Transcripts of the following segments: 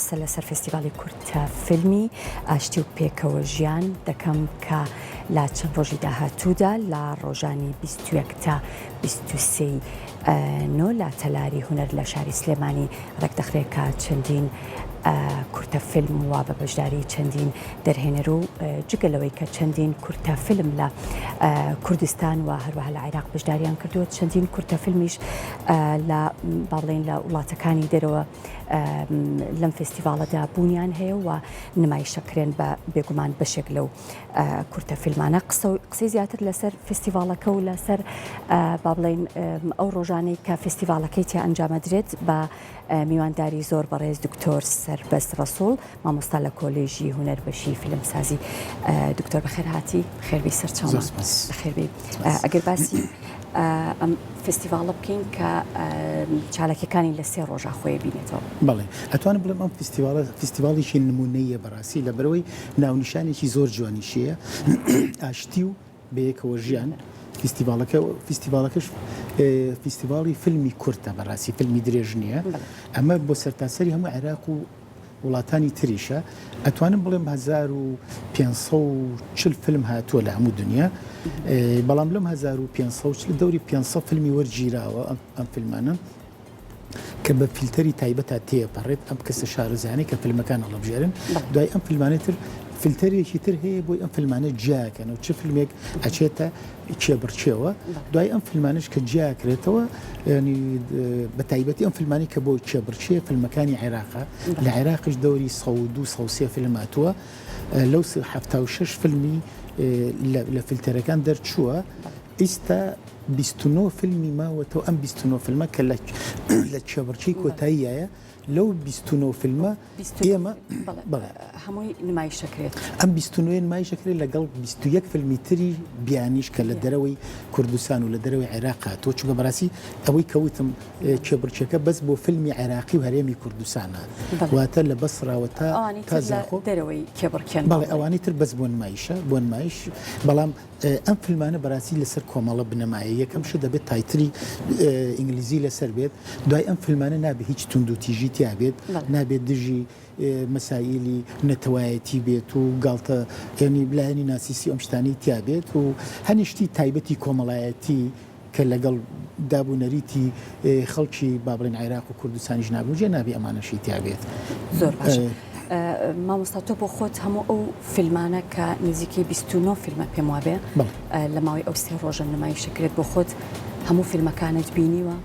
قسە لەسەر فستیڤالی کورتە فیلمی ئاشتی و پێکەوە ژیان دەکەم کە لا چەند ڕۆژی داهاتوودا لە ڕۆژانی 21 تا 23 نۆ لە تەلاری هونەر لە شاری سلێمانی ڕێکدەخرێکە چەندین کورتە فیلم و بە بەشداری چەندین دەرهێنەر و جگەلەوەی کە چەندین کورتە فیلم لە کوردستان و هەروەها لە عێراق بەشداریان کردووە چەندین کورتە فیلمیش لە باڵێن لە وڵاتەکانی دەرەوە لەم فستیڤالەدا بوونیان هەیە و نمایشەکرێن بە بێگومان بەشێک لەو کورتە فیلمانە قسەی زیاتر لەسەر فستیڤالەکە و لەسەر با بڵێن ئەو ڕۆژانەی کە فستیڤالەکەی تیا ئەنجامەدرێت بە میوانداری زۆر بەڕێز دکتۆر سەربەست ڕەسوڵ مامۆستا لە کۆلێژی هونەر بەشی فیلمسازی. دکتۆر بەخێر هاتی بەخێربی سەرچاومە بەخێربی. ئەگەر باسی ئەم فستیڤالە بکەین کە چالاکیەکانی لە 3 ڕۆژە خۆی بینێتەوە. بەڵێ ئەتوانم بڵێم ئەم فستیڤاڵێکی نمونەیە بەڕاستی لە بەرەوەی ناونیشانێکی زۆر جوانیشەیە ئاشتی و بەیەکەوە ژیان. فستیڤالەکەش فستیڤاڵی فیلمی کورتە بەڕاستی فیلمی درێژ نییە ئەمە بۆ سەرتاسەری هەموو عێراق و وڵاتانی تریشە ئەتوانم بڵێم 1540 فیلم هاتووە لە هەموو دنیا بەڵام لەم 1540 دەوری 500 فیلمی وەرگیراوە ئەم فیلمانە کە بە فیلتەری تایبەتە تێپەڕێت ئەم کەسە شارەزانەی کە فیلمەکان هەڵەبژێرن دوای ئەم فیلمانەی تر فیلتەرێکی تر هەیە بۆی ئەم فیلمانە جیاکەنەوە چه فیلمێک ئەچێتە کێبڕچێەوە دوای ئەم فیلمانش کە جیاکرێتەوە ینی بە تایبەتی ئەم فیلمانی کە بۆ کێبڕچێ فیلمەکانی عێراقا لە عێراقش دەوری 102 فیلم هاتووە لەو 76 فیلمی لە فیلتەرەکان دەرچووە ئیستا 29 فیلمی ماوەتەوە ئەم 29 فیلمە کە لە کێبڕچەی کۆتاییایە لەو 29 فیلمە ئێمە هەمووی نمایشەکرێت ئەم 29 نمایشەکرێت لەگەڵ 21 فیلمی تری بیانیش کە لە دەرەوەی کوردستان و لە دەرەوەی عێراق هاتووە چونکە بەڕاستی ئەوەی کەوتم کێبڕچەکە بەس بۆ فیلمی عێراقی و هەرێمی کوردستانە واتە لە بەسڕاوە تا زاخۆ دەرەوەی کێبڕکێن بەڵێ ئەوانی تر بەس بۆ نمایش بەڵام ئەم فیلمانە بەڕاستی لەسەر کۆمەڵە بنەمایە یەکەم شە دەبێت تایتری ئینگلیزی لەسەر بێت دوای ئەم فیلمانە نابێت هیچ تونند و تیژی تیابێت نابێت دژی مەسائلی نەتەوایەتی بێت و گاڵتە ینی بلایانی ناسیسی ئەم شتانی تیابێت و هەنیشتی تایبەتی کۆمەڵایەتی کە لەگەڵ دابوونەریتی خەڵکی بابڵێن عێراق و کوردستانیش نابووجێ نابێ ئەمانەشی تیابێت. زۆر باش. مامۆستا تۆ بۆ خۆت هەموو ئەو فیلمانە کە نزیکەی 29 فیلمە پێم وابێ لە ماوەی ئەو 3 ڕۆژە نمایشەکرێت بۆ خۆت هەموو فیلمەکانت بینیوە؟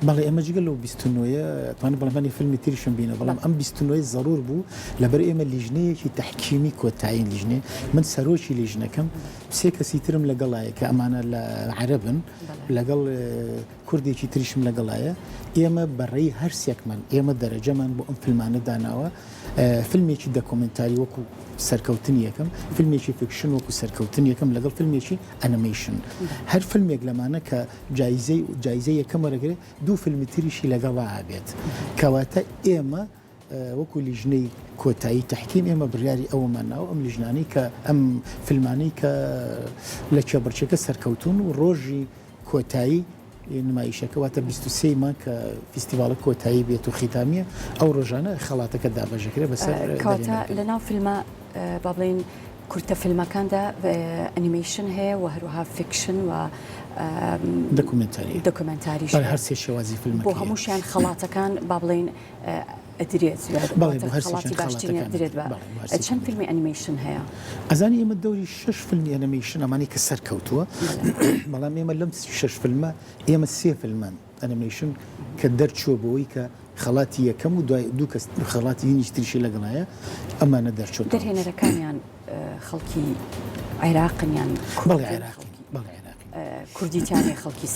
بەڵێ ئەمە جگەل لەو 29 توانێت بەڵێمانی فیلمی تریشم بینە بەڵام ئەم 29 ضرور بوو لەبەر ئێمە لیژنەیەکی تەحکیمی کۆتایین لیژنێ من سەرۆکی لیژنەکەم 3 کەسی ترم لەگەڵایە کە ئەمانە لە عەرەبن لەگەڵ کوردێکی تریشم لەگەڵایە ئێمە بەڕێی هەر سێکمان ئێمە دەرەجەمان بۆ ئەم فیلمانە داناوە فیلمێکی دەکۆمنتاری وەکو سەرکەوتنی یەکەم فیلمێکی فیکشن وەکو سەرکەوتنی یەکەم لەگەڵ فیلمێکی ئەنیمیشن هەر فیلمێک لەمانە کە جایزەی یەکەم وەرەگرێت 2 فیلمی تریشی لەگەڵا هەبێت کەواتە ئێمە وەکو لیژنەی کۆتایی تەحکیم ئێمە بڕیاری ئەوەمانناوە ئەم لیژنانەی کە ئەم فیلمانەی کە لە کێبڕچەکە سەرکەوتون و ڕۆژی کۆتایی نمایشەکە واتە 23 مان کە فستیڤالە کۆتایی بێت و خیتامیە ئەو ڕۆژانە خەڵاتەکە دابەژەکرێت بەسەر کەواتە لەناو فیلمە با بڵێن کورتە فیلمەکاندا ئەنیمیشن هەیە و هەروەها فیکشن و دۆکومنتاریش هەر سێ شێوازی فیلم بۆ هەمووشیان خەڵاتەکان با بڵێن ئەدرێت خەڵاتی باشترین درێت بە چەند فیلمی ئەنیمیشن هەیە؟ ئەزانی ئێمە دەوری 6 فیلمی ئەنیمیشن ئەمانی کە سەرکەوتووە بەڵام ئێمە لەم 6 فیلمە ئێمە 3 فیلمان ئەنیمیشن کە دەرچووە بۆەوەی کە خەڵاتی یەکەم و دوای 2 کەس خەڵاتی هینیشتریشی لەگەڵایە ئەمانە دەرچوە دەرهێنەرەکانیان خەڵکی عێراقیان بەڵێ عێراقی کوردیتیانی خەڵکی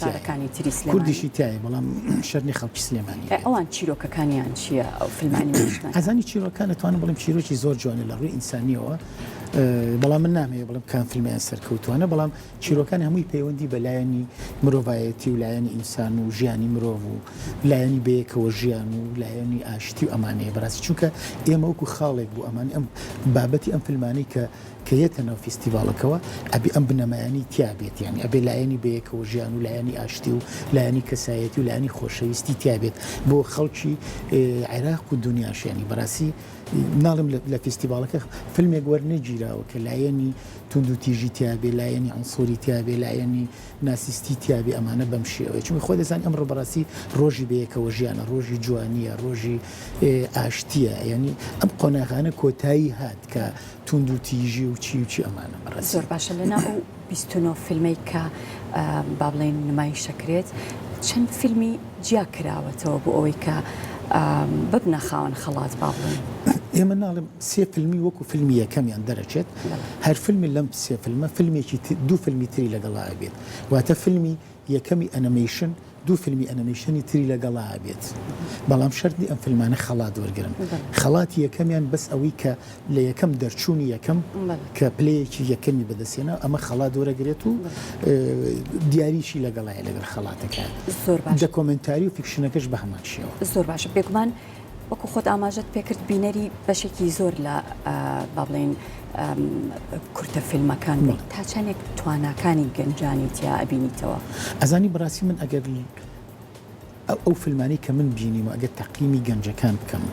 شارەکانی تری سلێمانی کوردیشی تایە بەڵام شەرنی خەڵکی سلێمانی ئەوان چیرۆکەکانیان چییە ئەو فیلمانی ئەزانی چیرۆکان دەتوانم بڵێم چیرۆکی زۆر جوانە لە ڕووی ئینسانیەوە بەڵام من نامەیە بڵم کام فیلمیان سەرکەوتوانە بەڵام چیرۆکان هەمووی پەیوەندی بە لایەنی مرۆڤایەتی و لایەنی ئینسان و ژیانی مرۆڤ و لایەنی بەیەکەوە ژیان و لایەنی ئاشتی و ئەمانەیە بەڕاستی چونکە ئێمە وەکو خاڵێک بوو ئەمانی ئەم بابەتی ئەم فیلمانی کە یەتەنەوە فیستیڤالەکەەوە ئەبێ ئەم بنەمایانی تیابێت یانی ئەبێ لایەنی بەیەکەوە ژیان و لایەنی ئاشتی و لایەنی کەسایەتی و لایەنی خۆشەویستی تیابێت بۆ خەڵکی عێراق و دنیاشیانی بەڕاستی ناڵم لە فیستیڤالەکە فیلمێک وەرنەگیراوە کە لایەنی تونند و تیژی تیابێ لایەنی ئەنسۆری تیابێ لایەنی ناسیستی تیابێ ئەمانە بەم شێوەیە چون خۆ دەزانانی ئەمڕۆ بەڕاستی ڕۆژی بەیەکەوە ژیانە ڕۆژی جوانیە ڕۆژی ئاشتیە ینی ئەم قۆناغانە کۆتایی هات کە تونند و تیژی و چی ئەمانە بەڕاستی زۆر باشە لەناو 29 فیلمەی کە با بڵێن نمایشەکرێت چەند فیلمی جیا کراوەتەوە بۆ ئەوەی کە ببنە خاوەن خەڵات با بڵێن ئێمە ناڵم سێ فیلمی وەکو فیلمی یەکەمیان دەرەچێت هەر فیلمی لەم سێ فیلمە فیلمێکی دوو فیلمی تری لەگەڵا بێت واتە فیلمی یەکەمی ئەنیمیشن دوو فیلمی ئەنیمیشنی تری لەگەڵا بێت بەڵام شەرتی ئەم فیلمانە خەڵات وەرگرن خەڵاتی یەکەمیان بەس ئەوەی کە لە یەکەم دەرچوونی یەکەم کە پلەیەکی یەکەمی بەدەستێنە ئەمە خەڵات وەرەگرێت و دیاریشی لەگەڵایە لەگەڵ خەڵاتەکە زۆر باش دەکۆمنتاری و فیکشنەکەش بە هەمان شێوە زۆر باشە بێگومان وەکو خۆت ئاماژەت پێکرد بینەری بەشێکی زۆر لە با بڵێن کورتە فیلمەکان تا چەندێک تواناکانی گەنجانی تیا ئەبینیتەوە ئەزانی بەڕاستی من ئەگەر ئەو فیلمانی کە من بینیم و ئەگەر تەقییمی گەنجەکان بکەم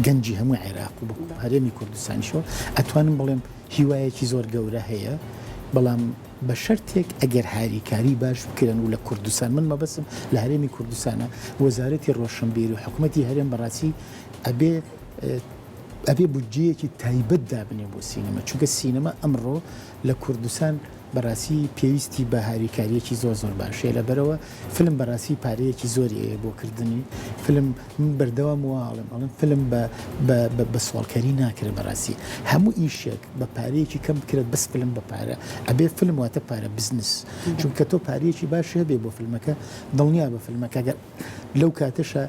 گەنجی هەموو عێراق و هەرێمی کوردستانیشەوە ئەتوانم بڵێم هیوایەکی زۆر گەورە هەیە بەڵام بە شەرتێک ئەگەر هاریکاری باش بکرن و لە کوردستان من مەبەسم لە هەرێمی کوردستانە وەزارەتی ڕۆشنبیر و حکوومەتی هەرێم بەڕاستی ئەبێ بودجەیەکی تایبەت دابنێ بۆ سینەما چونکە سینەما ئەمڕۆ لە کوردستان بەڕاستی پێویستی بە هاریکاریەکی زۆر باشەیە لەبەرەوە فیلم بەڕاستی پارەیەکی زۆری بۆ کردنی فیلم بەردەوام واڵم ئەڵم فیلم بە سوالکەری ناکرێت بەڕاستی هەموو ئیشێک بە پارەیەکی کەم بکرێت بەس فیلم بە پارە ئەبێ فیلم واتە پارە بزنس چونکە تۆ پارەیەکی باش هەبێ بۆ فیلمەکە دڵنیا بە فیلمەکە لەو کاتەشە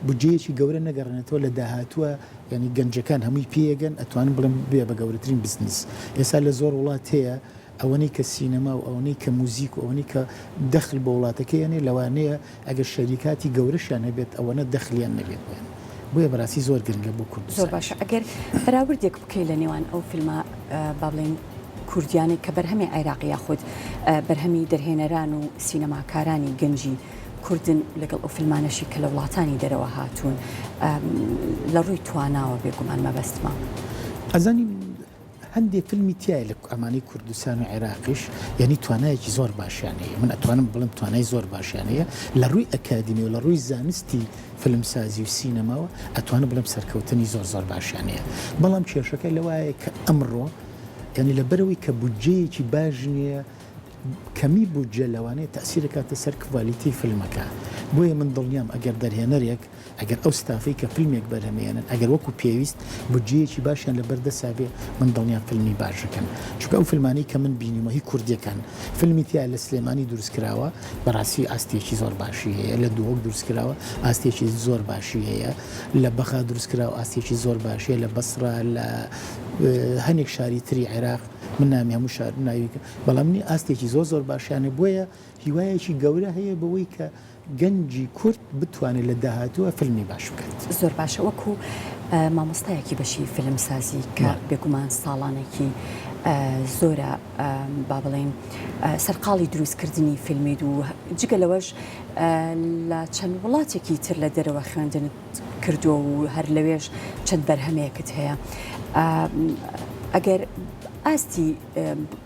بودجەیەکی گەورە نەگەڕێنێتەوە لە داهاتووە ینی گەنجەکان هەمووی پێگەن ئەتوانم بڵم بێ بە گەورەترین بزنس ئێستا لە زۆر وڵات هەیە ئەوەی کە سینەما و ئەوەی کە موزیک و ئەوەی کە دەخل بە وڵاتەکە یانێ لەوانەیە ئەگەر شەریکاتی گەورەشیان هەبێت ئەوەنە دەخلیان نەبێت بۆیە بەڕاستی زۆر گرنگە بۆ کوردستان زۆر باشە ئەگەر بەراوردێک بکەی لە نێوان ئەو فیلمە با بڵێن کوردیانی کە بەرهەمی عێراقی یاخود بەرهەمی دەرهێنەران و سینەماکارانی گەنجی کوردن لەگەڵ ئەو فیلمانەشی کە لە وڵاتانی دەرەوە هاتوون لە ڕووی تواناوە بێگومان مەبەستمە ئەزانی هەندێک فیلمی تایە لە ئەمانی کوردستان و عێراقیش یعنی توانایەکی زۆر باشیانەیە من ئەتوانم بڵم توانای زۆر باشیانەیە لە ڕووی ئەکادمی و لە ڕووی زانستی فیلمسازی و سینەماوە ئەتوانم بڵم سەرکەوتنی زۆر باشیانەیە بەڵام کێشەکەی لەوایە کە ئەمڕۆ یعنی لەبەرەوەی کە بودجەیەکی باش نییە کەمی بودجە لەوانەیە تەسیرەکاتە سەر کوالیتی فیلمەکە بۆیە من دڵنیام ئەگەر دەرهێنەرێک ئەگەر ئەو ستافەی کە فیلمێک بەرهەمێنن ئەگەر وەکو پێویست بودجەیەکی باشیان لە بەردەسابێ من دڵنیام فیلمی باشەکەن چونکە ئەو فیلمانی کە من بینیمە هی کوردیەکان فیلمی تیا لە سلێمانی دروستکراوە بەڕاستی ئاستێکی زۆر باشی هەیە لە دووەک دروستکراوە ئاستێکی زۆر باشی هەیە لە بەخا دروستکراوە ئاستێکی زۆر باشیە لە بەسرا لە هەنێک شاری تری عێراق من نامی هەموو شار ناویکە بەڵام منی ئاستێکی زۆر باشیانە بۆیە هیوایەکی گەورە هەیە بەوەی کە گەنجی کورد بتوانێت لە داهاتووە فیلمی باش بکات زۆر باشە وەکو مامۆستایەکی بەشی فیلمسازی کە بێگومان ساڵانێکی زۆرە با بڵێن سەرقاڵی دروستکردنی فیلمی و جگە لەوەش لە چەند وڵاتێکی تر لە دەرەوە خوێندنت کردووە و هەر لەوێش چەند بەرهەمەیەکت هەیە ئەگەر ئاستی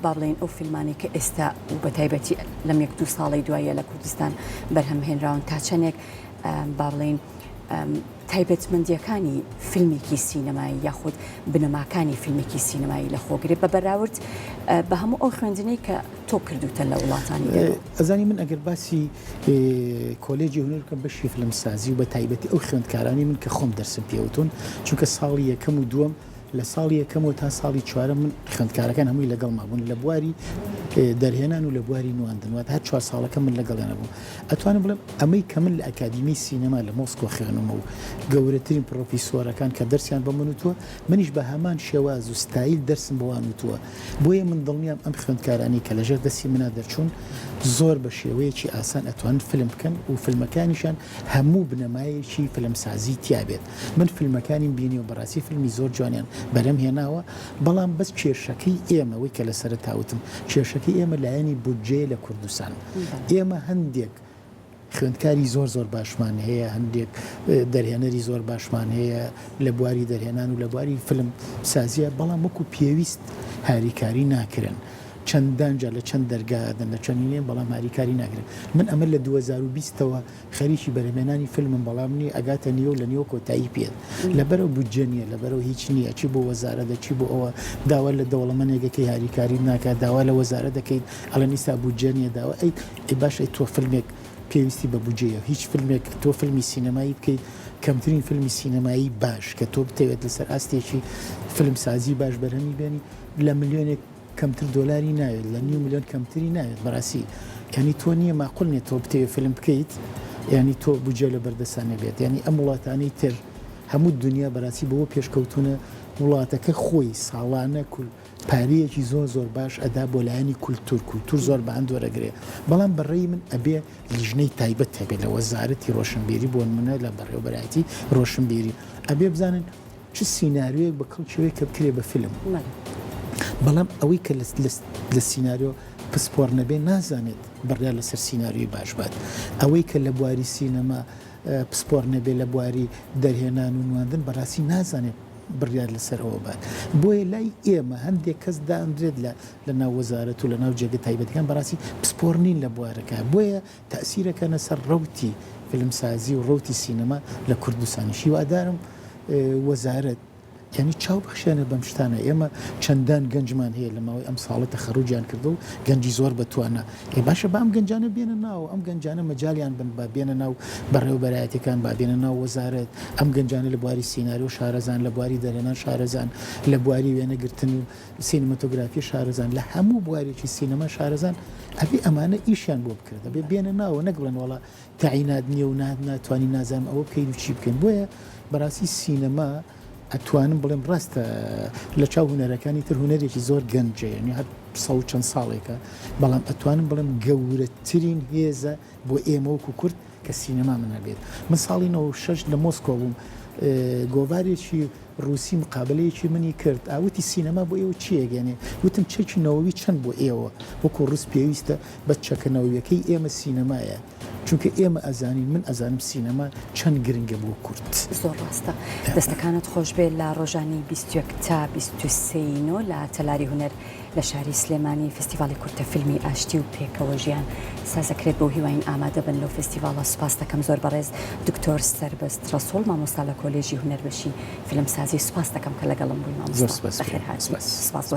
با بڵێن ئەو فیلمانی کە ئێستا و بە تایبەتی لەم 1-2 ساڵی دوایە لە کوردستان بەرهەمهێنراون تا چەندێک با بڵێن تایبەتمەندیەکانی فیلمێکی سینەمایی یاخود بنەماکانی فیلمێکی سینەمایی لە خۆگرێت بە بەراورد بە هەموو ئەو خوێندنەی کە تۆ کردوتە لە وڵاتانی ئەزانی من ئەگەر باسی کۆلێجی هونەرکەم بەشی فیلمسازی و بە تایبەتی ئەو خوێندکارانی من کە خۆم دەرسم پێوتون چونکە ساڵی یەکەم و دووەم لە ساڵی یەکەمەوە تا ساڵی چوارەم من خوێندکارەکان هەمووی لەگەڵ مابوون لە بواری دەرهێنان و لە بواری نواندنوات هەر 4 ساڵەکە من لەگەڵێنە بوو ئەتوانم بڵێم ئەمەی کە من لە ئەکادیمی سینەما لە مۆسکۆ خوێنمە و گەورەترین پرۆفیسۆرەکان کە دەرسیان بە منوتووە منیش بە هەمان شێواز و ستایل دەرسم بۆوان وتووە بۆیە من دڵنیام ئەم خوێندکارانی کە لەژێر دەستی منە دەرچوون زۆر بە شێوەیەکی ئاسان ئەتوان فیلم بکەن و فیلمەکانیشان هەموو بنەمایەکی فیلمسازی تیابێت من فیلمەکانی بینی و بەڕاستی فیلمی زۆر جوانیان بەرەم هێناوە بەڵام بەس کێشەکەی ئێمەوەی کە لەسرە تاوتم کێشەکەی ئێمە لایەنی بودجێ لە کوردستان ئێمە هەندێک خوێندکاری زۆر باشمان هەیە هەندێک دەرهێنەری زۆر باشمان هەیە لە بواری دەرهێنان و لە بواری فیلم سازیە بەڵام وەکو پێویست هاریکاری ناکرن چەندانجا لە چەند دەرگادن لە چەندینێن بەڵام هاریکاری ناگرن من ئەمە لە 2020ەوە خەریکی بەرهێنانی فیلمم بەڵام نی ئەگاتە نیۆ لە نیۆ کۆتایی پێت لەبەرەوە بودجە نیە لەبەرەوە هیچ نییە چی بۆ وەزارە دەچی بۆ ئەوە داوا لە دەوڵەمەندێکەکەی هاریکاری ناکات داوا لە وەزارە دەکەیت ئەڵە نیستا بودجە نیە داوا ئەی باش ئەی تۆ فیلمێک پێویستی بە بودجەیە هیچ فیلمێک تۆ فیلمی سینەمایی بکەیت کەمترین فیلمی سینەمایی باش کە تۆ بتەوێت لەسەر ئاستێکی فیلم سازی باش بەرهەمی بێنی لە ملیۆنێک کەمتر دۆلاری ناوێت لە 9 میلیۆن کەمتری ناوێت بەڕاستی ینی تۆ نییە ماقول نیە تۆ بتەوێت فیلم بکەیت ینی تۆ بودجە لە بەردەسانە بێت ینی ئەم وڵاتانەی تر هەموو دنیا بەڕاستی بەوە پێشکەوتونە وڵاتەکە خۆی ساڵانە پارەیەکی زۆر باش ئەدا بۆ لایەنی کولتور زۆر بەهان وەرەگرێ بەڵام بەڕێی من ئەبێ لیژنەی تایبەت هەبێت لە وەزارەتی ڕۆشنبیری بۆ منە لە بەڕێوەبەرایەتی ڕۆشنبیری ئەبێ بزانن چ سیناریۆیەک بە کەڵکیوەیە کە بکرێ بە فیلم بەڵام ئەوەی کە لە سیناریۆ پسپۆر نەبێ نازانێت بڕیا لەسەر سیناریۆی باش بات ئەوەی کە لە بواری سینەما پسپۆر نەبێ لە بواری دەرهێنان و نواندن بەڕاستی نازانێت بڕیار لەسەر ئەوە بات بۆیە لای ئێمە هەندێک کەس دامرێت لە ناو وەزارەت و لە ناو جێگە تایبەتەکان بەڕاستی پسپۆر نین لە بوارەکە بۆیە تەئسیرەکەنە سەر ڕەوتی فیلمسازی و ڕەوتی سینەما لە کوردستانی شیوادارم وەزارەت ینی چاو بخشێنە بەم شتانە ئێمە چەندان گەنجمان هەیە لە ماوەی ئەم ساڵەتە خەڕوجیان کردو و گەنجی زۆر بەتوانە باشە بە ئەم گەنجانە بێنە ناو ئەم گەنجانە مەجاالیان بن با بێنە ناو بەڕێوەبەرایەتەکان با بێنە ناو وەزارەت ئەم گەنجانە لە بواری سیناریۆ شارەزان لە بواری دەرهێنان شارەزان لە بواری وێنەگرتن و سینەماتۆگرافی شارەزان لە هەموو بوارێکی سینەما شارەزان ئەبێ ئەمانە ئیشیان بۆ بکردە بێ بێنە ناوە نەگڵن وڵا تاعینات نییە و ناتوانین نازانم ئەوە بکەین و چی بکەین بۆیە بەڕاستی سینەما ئەتوانم بڵێم ڕاستە لە چاو هونەرەکانی تر هونەرێکی زۆر گەنجەیە هەر چەند ساڵێکە بەڵام ئەتوانم بڵێم گەورەترین هێزە بۆ ئێمەوەکو کورد کە سینەما منە بێت من ساڵی 96 لە مۆسکۆ بووم گۆڤارێکی رووسی مقابلەیەکی منی کرد ئاوتی سینەما بۆ ئێوە چیەگەێنێ وتم چەکی نەوەوی چەند بۆ ئێوە وەکو ڕوس پێویستە بە چەکەنەوەیەکەی ئێمە سینەمایە چونکە ئێمە ئەزانین من ئەزانم سینەما چەند گرنگە بۆ کورد زۆر ڕاستە دەستەکانت خۆش بێت لە ڕۆژانی 21 تا 23 لە تەلاری هونەر لە شاری سلێمانی فستیڤالی کورتە فیلمی ئاشتی و پێکەوە ژیان سازەکرێت بۆ هیواین ئامادە بن لەو فستیڤاڵە سوپاس دەکەم زۆر بەڕێز دکتۆر سەربەست ڕەسوڵ مامۆستا لە کۆلێژی هونەربەشی فیلمسازی سوپاس دەکەم کە لەگەڵم بووی مامۆستا بەخێر هاتی سپاس